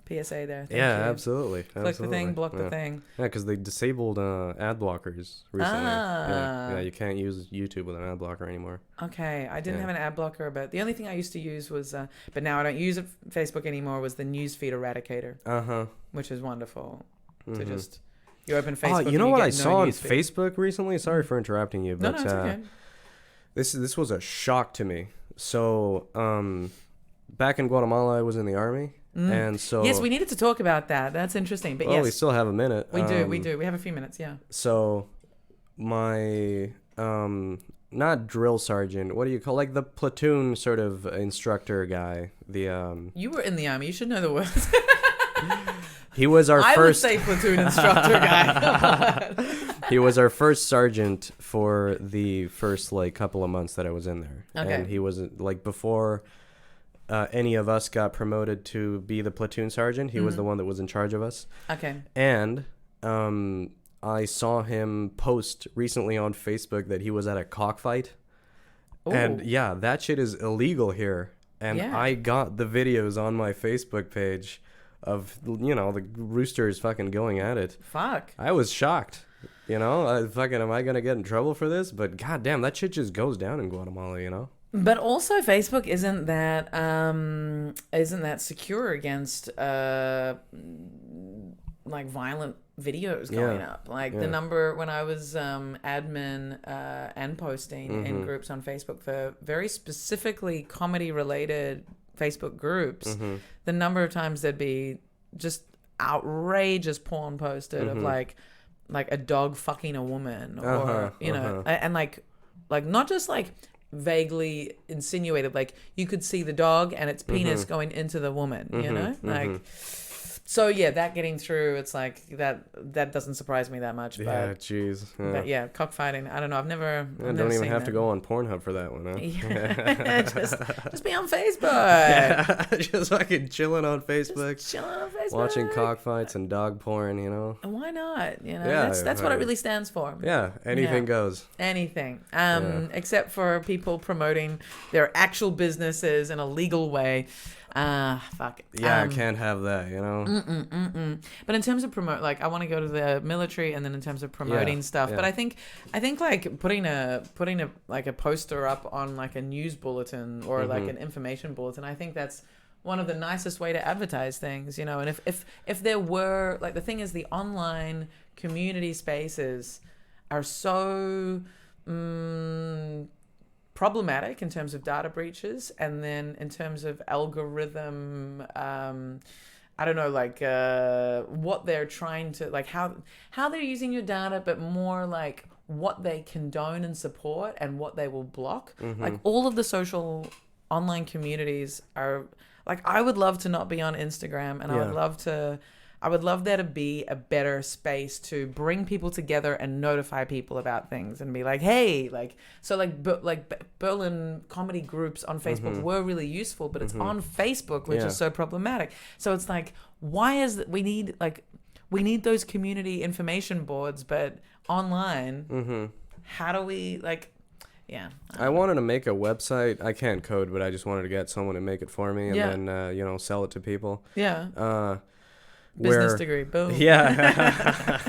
PSA there. Thank you. Absolutely. Click the thing, block the thing. Yeah, because they disabled ad blockers recently. Yeah, you can't use YouTube with an ad blocker anymore. Okay, I didn't have an ad blocker, but the only thing I used to use was, but now I don't use Facebook anymore, was the newsfeed eradicator. Which is wonderful. To just... You open Facebook. You know what I saw on Facebook recently? Sorry for interrupting you, but no, it's okay. This was a shock to me. So, back in Guatemala, I was in the army, and so yes, we needed to talk about that. That's interesting. But yes, we still have a minute. We do. We have a few minutes. Yeah. So, my not drill sergeant. What do you call, like, the platoon sort of instructor guy? The You were in the army. You should know the words. He was our first... I would say platoon instructor guy. He was our first sergeant for the first, like, couple of months that I was in there. Okay. And he was, like, before any of us got promoted to be the platoon sergeant, he was the one that was in charge of us. Okay. And I saw him post recently on Facebook that he was at a cockfight. Ooh. And, yeah, that shit is illegal here. And I got the videos on my Facebook page of, you know, the roosters fucking going at it. Fuck. I was shocked. You know, am I gonna get in trouble for this? But goddamn, that shit just goes down in Guatemala, you know. But also, Facebook isn't that secure against like violent videos going up. Like the number when I was admin and posting in groups on Facebook for very specifically comedy related Facebook groups, the number of times there'd be just outrageous porn posted of like a dog fucking a woman or you know, and like not just like vaguely insinuated, like you could see the dog and its penis going into the woman, you know, like. So yeah, that getting through, it's like that doesn't surprise me that much. But, yeah, jeez. Yeah. But yeah, cockfighting. I don't know. I've never. Don't even have to go on Pornhub for that one, huh? Yeah. just be on Facebook. Yeah, just fucking chilling on Facebook. Just chilling on Facebook. Watching cockfights and dog porn, you know. Why not? You know, yeah, that's what it really stands for. Yeah, anything goes. Anything. Except for people promoting their actual businesses in a legal way. Fuck. Yeah, I can't have that, you know. But in terms of I want to go to the military, and then in terms of promoting stuff. But I think like putting a like a poster up on like a news bulletin or like an information bulletin, I think that's one of the nicest way to advertise things, you know. And if there were, like, the thing is, the online community spaces are so problematic in terms of data breaches, and then in terms of algorithm, I don't know, like what they're trying to, like how they're using your data, but more like what they condone and support and what they will block. Like all of the social online communities are like, I would love to not be on Instagram, and I would love there to be a better space to bring people together and notify people about things and be like, hey, like, so like Berlin comedy groups on Facebook were really useful, but it's on Facebook, which is so problematic. So it's like, why is that? We need those community information boards, but online. how do we like, yeah. I wanted to make a website. I can't code, but I just wanted to get someone to make it for me and then, you know, sell it to people. Yeah. Business degree, boom. Yeah.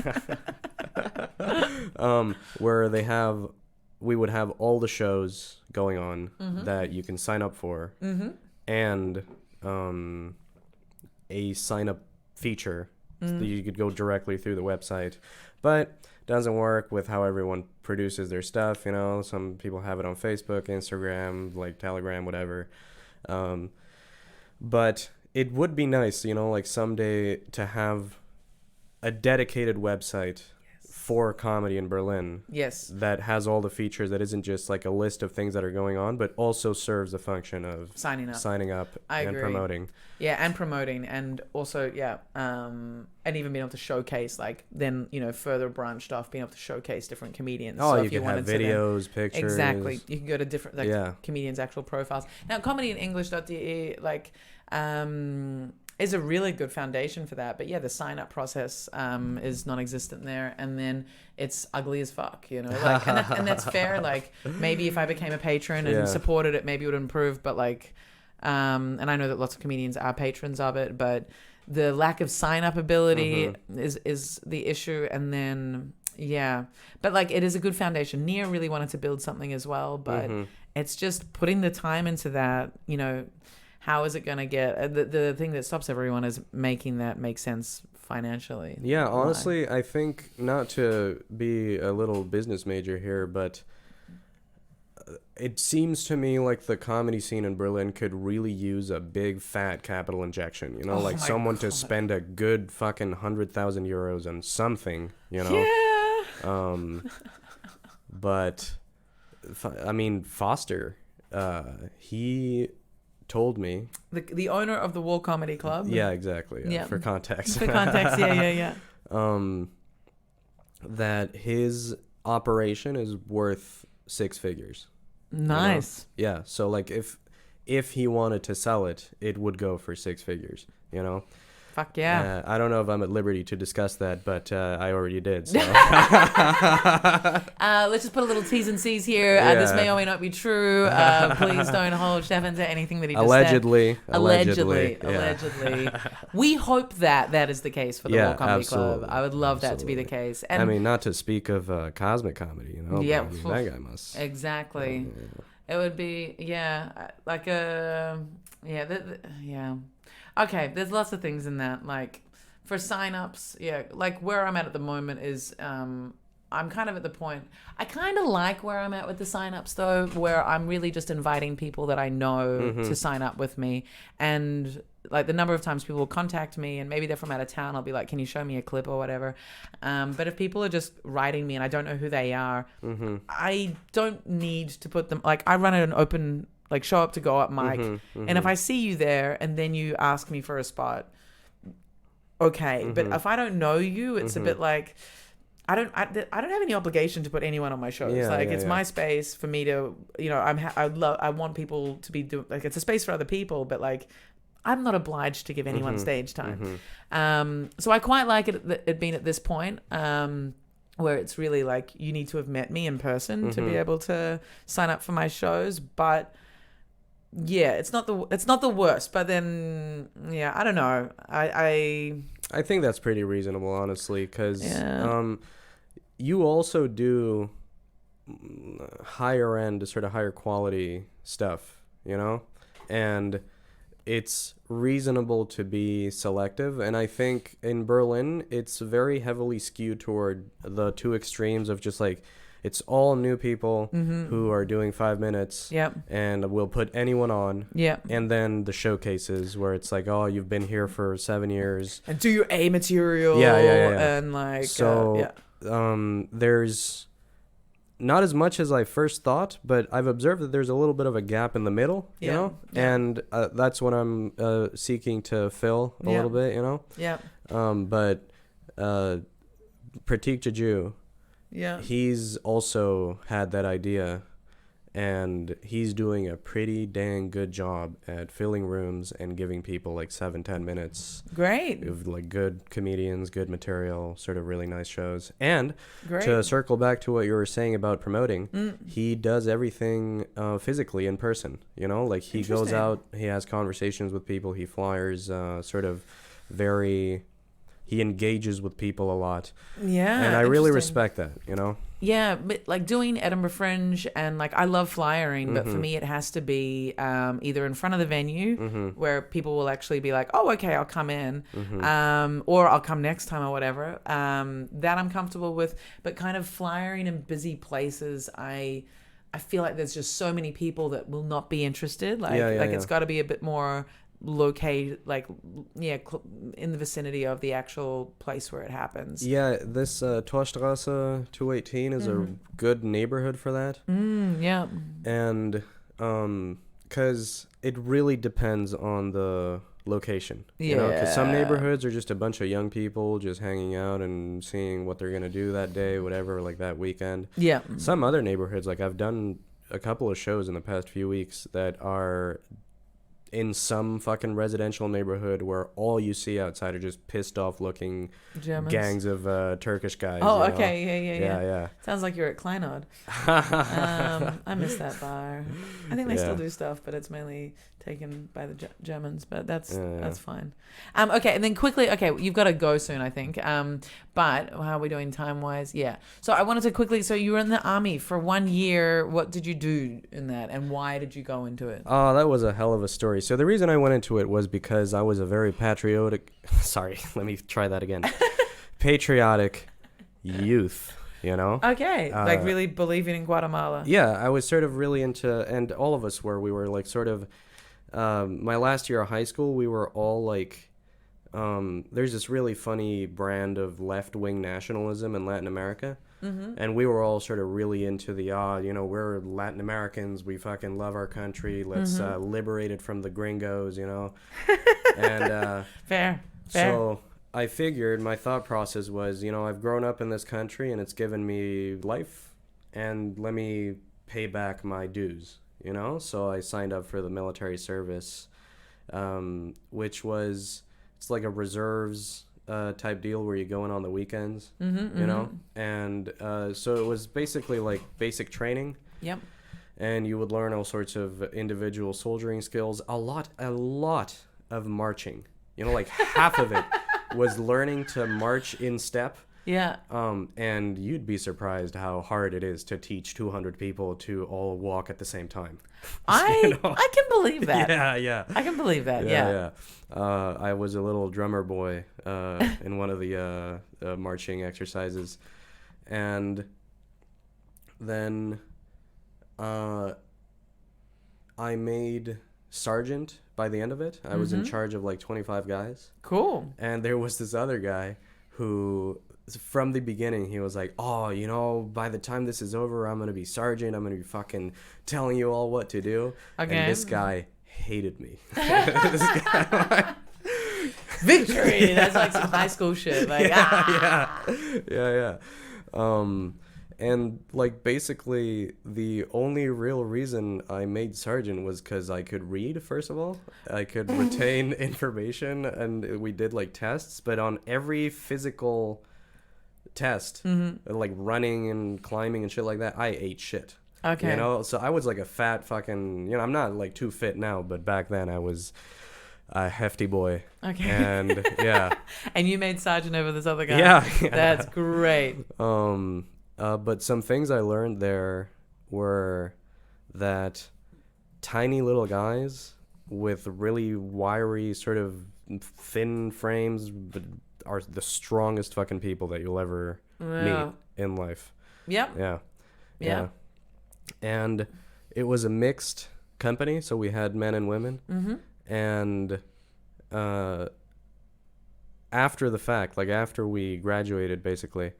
Where we would have all the shows going on that you can sign up for, and a sign up feature that you could go directly through the website. But doesn't work with how everyone produces their stuff, you know. Some people have it on Facebook, Instagram, like Telegram, whatever. But it would be nice, you know, like someday to have a dedicated website for comedy in Berlin. Yes. That has all the features, that isn't just like a list of things that are going on, but also serves the function of signing up and promoting. Yeah, and promoting, and also, and even being able to showcase, like, then, you know, further branched off, being able to showcase different comedians. Oh, so you can have videos, pictures. Exactly. You can go to different, like, comedians' actual profiles. Now, comedy in English.de, like, is a really good foundation for that. But yeah, the sign up process is non-existent there, and then it's ugly as fuck, you know. Like, and that's fair. Like, maybe if I became a patron and supported it, maybe it would improve. But like, and I know that lots of comedians are patrons of it, but the lack of sign up ability is the issue. And then but like, it is a good foundation. Nia really wanted to build something as well, but it's just putting the time into that, you know. How is it going to get... The thing that stops everyone is making that make sense financially. Yeah, honestly, I think, not to be a little business major here, but it seems to me like the comedy scene in Berlin could really use a big, fat capital injection. You know, like someone to spend a good fucking 100,000 euros on something, you know? Yeah. But, I mean, Foster, he... told me the owner of the Wall Comedy Club. Yeah, exactly. For context. That his operation is worth 6 figures. Nice. You know? Yeah. So like if he wanted to sell it, it would go for 6 figures, you know? Fuck yeah. I don't know if I'm at liberty to discuss that, but I already did. So. Let's just put a little T's and C's here. This may or may not be true. Please don't hold Stephan to anything that he just Allegedly. said. Allegedly. We hope that is the case for the Wall Comedy Club. I would love that to be the case. And I mean, not to speak of cosmic comedy, you know? Yeah. I mean, that guy must. Exactly. It would be, like a... Okay, there's lots of things in that. Like, for sign-ups, like where I'm at the moment is I'm kind of at the point... I kind of like where I'm at with the sign-ups, though, where I'm really just inviting people that I know to sign up with me. And, like, the number of times people will contact me, and maybe they're from out of town, I'll be like, can you show me a clip or whatever? But if people are just writing me and I don't know who they are, I don't need to put them... Like, I run an open... Like, show up to go up mic. And if I see you there and then you ask me for a spot, okay. But if I don't know you, it's a bit like, I don't have any obligation to put anyone on my shows. It's my space for me to, you know, I want people to be doing, like, it's a space for other people, but like, I'm not obliged to give anyone stage time. So I quite like it being at this point. Where it's really like, you need to have met me in person to be able to sign up for my shows. But yeah, it's not the worst, but then I don't know. I think that's pretty reasonable, honestly, because you also do higher end, sort of higher quality stuff, you know, and it's reasonable to be selective. And I think in Berlin, it's very heavily skewed toward the two extremes of just like, it's all new people who are doing 5 minutes and we'll put anyone on. And then the showcases where it's like, oh, you've been here for 7 years. And do your A material. And like, so there's not as much as I first thought, but I've observed that there's a little bit of a gap in the middle, you know? And that's what I'm seeking to fill a little bit, you know? But Pratik Jaju, he's also had that idea, and he's doing a pretty dang good job at filling rooms and giving people like 7-10 minutes. Great. Of like good comedians, good material, sort of really nice shows. And Great. to circle back to what you were saying about promoting, he does everything physically in person. You know, like he goes out, he has conversations with people, he flyers, he engages with people a lot. Yeah. And I really respect that, you know? Yeah, but like doing Edinburgh Fringe, and like I love flyering, but for me it has to be either in front of the venue where people will actually be like, oh, okay, I'll come in, or I'll come next time or whatever. That I'm comfortable with, but kind of flyering in busy places, I feel like there's just so many people that will not be interested. It's got to be a bit more located, in the vicinity of the actual place where it happens. Yeah, this Torstrasse 218 is a good neighborhood for that. Yeah. And because it really depends on the location. You know, because some neighborhoods are just a bunch of young people just hanging out and seeing what they're going to do that day, whatever, like that weekend. Yeah. Some other neighborhoods, like I've done a couple of shows in the past few weeks that are in some fucking residential neighborhood where all you see outside are just pissed off looking Germans. gangs of Turkish guys. Oh, you okay. know? Yeah. Sounds like you're at Kleinod. I miss that bar. I think they still do stuff, but it's mainly taken by the Germans, but that's fine. Okay, and then quickly, you've got to go soon, I think. But how are we doing time-wise? Yeah. So I wanted to quickly, so you were in the army for 1 year. What did you do in that, and why did you go into it? Oh, that was a hell of a story. So the reason I went into it was because I was a very patriotic... Sorry, let me try that again. Patriotic youth. You know? Okay. Like really believing in Guatemala. Yeah, I was sort of really into, and all of us were, we were like sort of, my last year of high school, we were all like, there's this really funny brand of left-wing nationalism in Latin America. And we were all sort of really into the, we're Latin Americans, we fucking love our country, let's liberate it from the gringos, you know? And Fair. So I figured, my thought process was, I've grown up in this country and it's given me life, and let me pay back my dues, So I signed up for the military service, which was, it's like a reserves type deal where you go in on the weekends, and so it was basically like basic training. Yep. And you would learn all sorts of individual soldiering skills, a lot of marching, like half of it was learning to march in step. Yeah. And you'd be surprised how hard it is to teach 200 people to all walk at the same time. I can believe that. Yeah. I can believe that. Yeah. I was a little drummer boy in one of the marching exercises, and then I made sergeant by the end of it. I was in charge of like 25 guys. Cool. And there was this other guy who, from the beginning, he was like, by the time this is over, I'm going to be sergeant. I'm going to be fucking telling you all what to do. Okay. And this guy hated me. Victory! That's like some high school shit. Like, Yeah. And like basically the only real reason I made sergeant was because I could read, first of all. I could retain information, and we did like tests, but on every physical test, like running and climbing and shit like that, I ate shit. Okay. So I was like a fat fucking, I'm not like too fit now, but back then I was a hefty boy. Okay. And yeah. And you made sergeant over this other guy. Yeah. That's great. But some things I learned there were that tiny little guys with really wiry, sort of thin frames are the strongest fucking people that you'll ever meet in life. Yep. Yeah. And it was a mixed company, so we had men and women. And after the fact, like after we graduated, basically,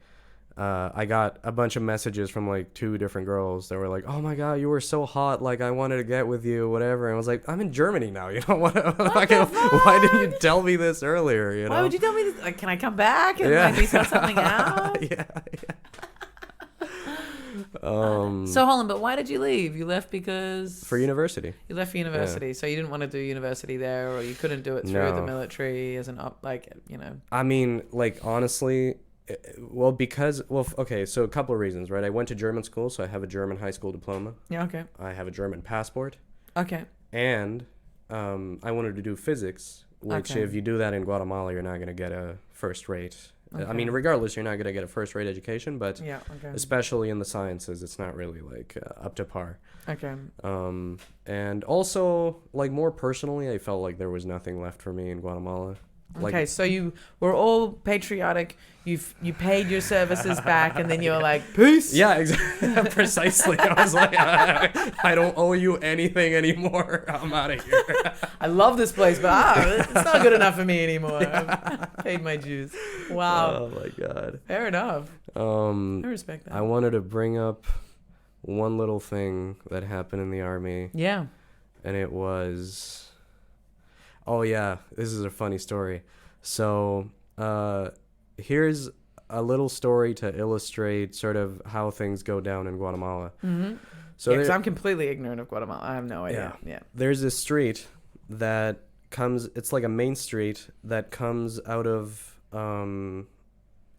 I got a bunch of messages from like 2 different girls that were like, "Oh my god, you were so hot! Like I wanted to get with you, whatever." And I was like, "I'm in Germany now, Why didn't you tell me this earlier? Why would you tell me this? Like, can I come back and we sort something out?" Yeah. So Holland, but why did you leave? You left because For university. You left for university, so you didn't want to do university there, or you couldn't do it through the military as an I mean, like, honestly, okay, so a couple of reasons, right? I went to German school, so I have a German high school diploma. Yeah, okay. I have a German passport. Okay. And I wanted to do physics, which if you do that in Guatemala, you're not going to get a first rate. Okay. I mean, regardless, you're not going to get a first rate education, but especially in the sciences, it's not really like up to par. Okay. And also, like, more personally, I felt like there was nothing left for me in Guatemala. Okay, so you were all patriotic. You paid your services back, and then you were like, peace. Yeah, exactly. Precisely. I was like, I don't owe you anything anymore. I'm out of here. I love this place, but it's not good enough for me anymore. I've paid my dues. Wow. Oh my God. Fair enough. I respect that. I wanted to bring up one little thing that happened in the army. Yeah. And it was... Oh, yeah. This is a funny story. So, here's a little story to illustrate sort of how things go down in Guatemala. Mm-hmm. So, because I'm completely ignorant of Guatemala. I have no idea. Yeah. There's this street that comes... It's like a main street that comes out of a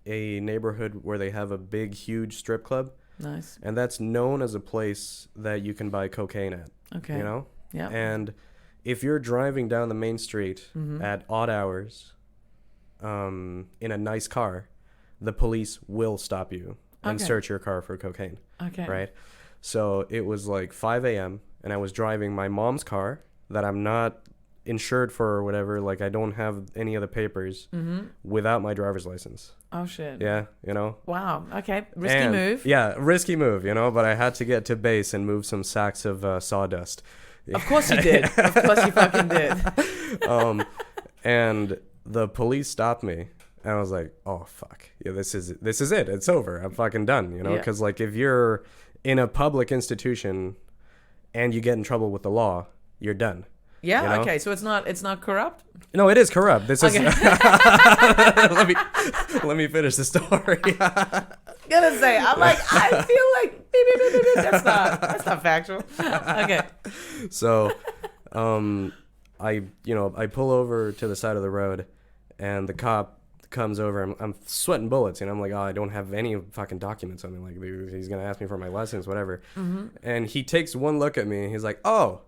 neighborhood where they have a big, huge strip club. Nice. And that's known as a place that you can buy cocaine at. Okay. You know? Yeah. And... if you're driving down the main street at odd hours in a nice car, the police will stop you and search your car for cocaine. Okay. Right? So it was like 5 a.m. and I was driving my mom's car that I'm not insured for or whatever. Like, I don't have any of the papers without my driver's license. Oh, shit. Yeah, you know? Wow. Okay. Risky move. Yeah, risky move, you know? But I had to get to base and move some sacks of sawdust. Of course you did. Of course you fucking did. And the police stopped me, and I was like, "Oh fuck, yeah, this is it. It's over. I'm fucking done." You know, because like if you're in a public institution and you get in trouble with the law, you're done. Yeah. You know? Okay. So it's not corrupt. No, it is corrupt. This is. let me finish the story. Gonna say, I'm like, I feel like that's not factual. Okay. So, I pull over to the side of the road, and the cop comes over. I'm sweating bullets, and I'm like, oh, I don't have any fucking documents on me. Like, he's gonna ask me for my license, whatever. Mm-hmm. And he takes one look at me. He's like, oh,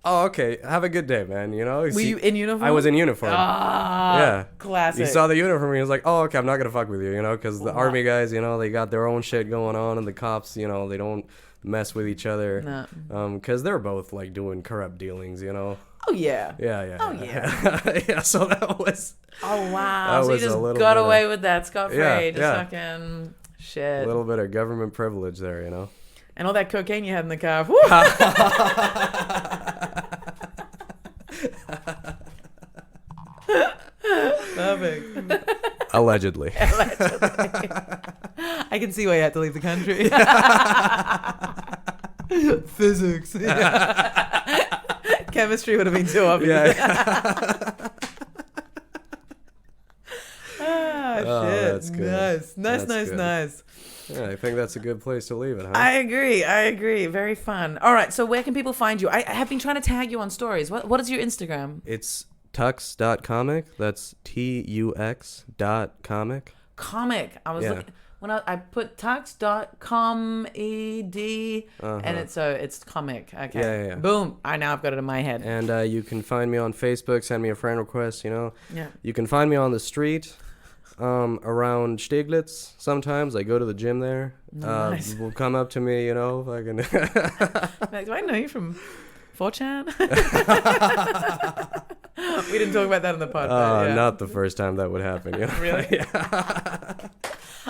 okay. Have a good day, man. You know. Were you in uniform? I was in uniform. Yeah. Classic. He saw the uniform. And he was like, oh, okay. I'm not gonna fuck with you. You know, because the army guys, you know, they got their own shit going on, and the cops, you know, they don't mess with each other. No. Because they're both like doing corrupt dealings. You know. Oh yeah. Yeah. Oh yeah. Yeah. So that was. Oh wow. So you just got away with that scot-free. Yeah. Fucking shit. A little bit of government privilege there, you know. And all that cocaine you had in the car. Perfect. Allegedly. I can see why you had to leave the country. Physics. Chemistry would have been too obvious. Yeah. Shit. That's good. Nice. Yeah, I think that's a good place to leave it, huh? I agree. Very fun. All right, so where can people find you? I have been trying to tag you on stories. What is your Instagram? It's tux.comic. That's TUX.comic. Comic. I was looking when I put tux.com.ed and it's comic. Okay. Yeah. Boom. I've got it in my head. And you can find me on Facebook. Send me a friend request. You know. Yeah. You can find me on the street. Around Stieglitz sometimes. I go to the gym there. Nice. Will come up to me, you know, fucking. Like, do I know you from 4chan? We didn't talk about that in the pod. Not the first time that would happen. You know? Really? Yeah.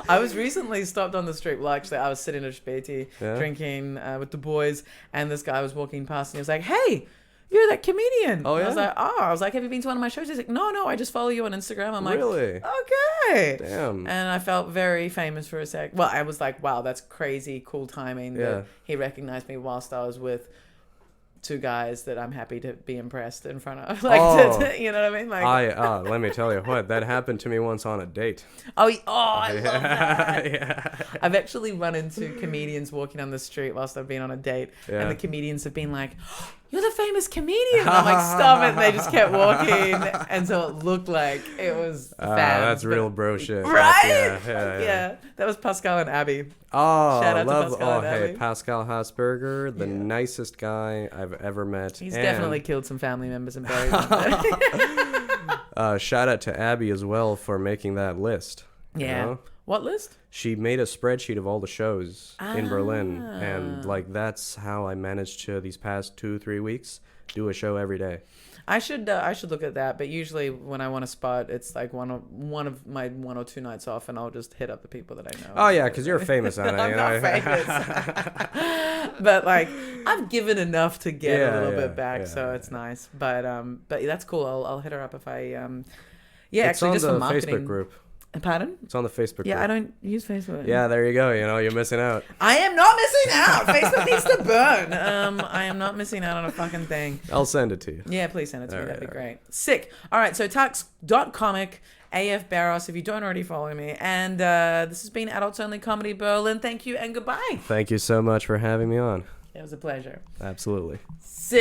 I was recently stopped on the street. Well, actually, I was sitting at Späti drinking with the boys, and this guy was walking past, and he was like, "Hey, you're that comedian." Oh, yeah? I was like, have you been to one of my shows? He's like, no, I just follow you on Instagram. I'm like, really? Okay. Damn. And I felt very famous for a sec. Well, I was like, wow, that's crazy cool timing that he recognized me whilst I was with two guys that I'm happy to be impressed in front of. Like, you know what I mean? Like, let me tell you what, that happened to me once on a date. I love that. Yeah. I've actually run into comedians walking on the street whilst I've been on a date, and the comedians have been like, "You're the famous comedian." And I'm like, "Stop it!" And they just kept walking, and so it looked like it was fans. That's real bro shit. Right? Yeah. That was Pascal and Abby. Oh, Shout out to Pascal and hey, Abby. Pascal Hasberger, the nicest guy I've ever met. He's definitely killed some family members and buried them. Shout out to Abby as well for making that list. Yeah. You know? What list? She made a spreadsheet of all the shows in Berlin, and like that's how I managed to these past 2-3 weeks do a show every day. I should look at that, but usually when I want to spot, it's like one of my 1 or 2 nights off, and I'll just hit up the people that I know. Oh yeah, because you're famous, Anna. I'm not famous, but like I've given enough to get a little bit back, so it's nice. But that's cool. I'll hit her up if I it's actually on just the for marketing. Facebook group. Pardon? It's on the Facebook group. Yeah, I don't use Facebook. Yeah, there you go. You know, you're missing out. I am not missing out. Facebook needs to burn. I am not missing out on a fucking thing. I'll send it to you. Yeah, please send it to me. That'd be great. Sick. All right, so tux.comic, AF Barros, if you don't already follow me. And this has been Adults Only Comedy Berlin. Thank you and goodbye. Thank you so much for having me on. It was a pleasure. Absolutely. Sick.